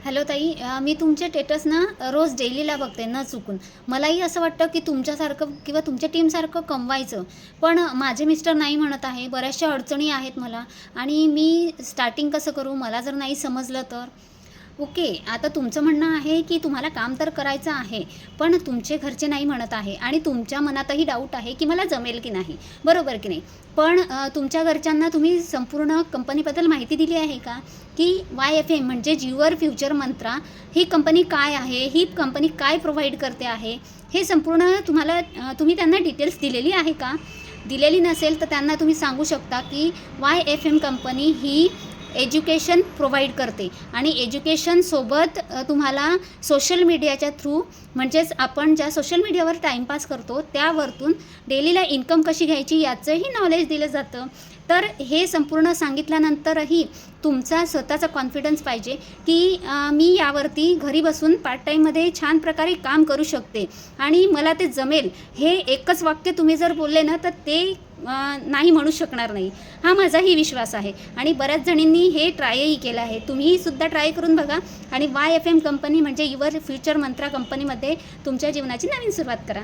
Hello ताई, मी तुमचे status ना रोज डेलीला बघते न चुकून. मलाही असं वाटतं की तुमच्यासारखं किंवा तुमच्या टीमसारखं कमवायचं. पण माझे मिस्टर नाही म्हणत आहे. बऱ्याचशा अडचणी आहेत मला आणि मी स्टार्टिंग कसं करू? मला जर नाही समजलं तर? ओके. आता तुमचं म्हणणं आहे की तुम्हाला काम तर करायचं आहे, पण तुमचे घरचे नाही म्हणत आहे आणि तुमच्या मनातही डाऊट आहे की मला जमेल की नाही, बरोबर की नाही? पण तुमच्या घरच्यांना तुम्ही संपूर्ण कंपनीबद्दल माहिती दिली आहे का? की YFM म्हणजे your future Mantra he company काय आहे? ही कंपनी काय प्रोव्हाईड करते आहे? हे संपूर्ण तुम्ही त्यांना डिटेल्स दिलेली आहे का? दिलेली नसेल तर त्यांना तुम्ही सांगू शकता की YFM कंपनी ही एज्युकेशन प्रोव्हाईड करते आणि एज्युकेशनसोबत तुम्हाला सोशल मीडियाच्या थ्रू म्हणजेच आपण ज्या सोशल मीडियावर टाईमपास करतो त्यावरतून डेलीला इन्कम कशी घ्यायची याचंही नॉलेज दिलं जातं. तर हे संपूर्ण सांगितल्यानंतरही तुमचा स्वतःचा कॉन्फिडन्स पाहिजे की मी यावरती घरी बसून पार्ट टाईममध्ये छान प्रकारे काम करू शकते आणि मला ते जमेल. हे एकच वाक्य तुम्ही जर बोलले ना तर ते नाही म्हणू शकणार नाही. हा माझाही विश्वास आहे आणि बऱ्याच जणींनी हे ट्रायही केलं आहे. तुम्हीही सुद्धा ट्राय करून बघा आणि YFM कंपनी म्हणजे युअर फ्युचर मंत्रा कंपनीमध्ये तुमच्या जीवनाची नवीन सुरुवात करा.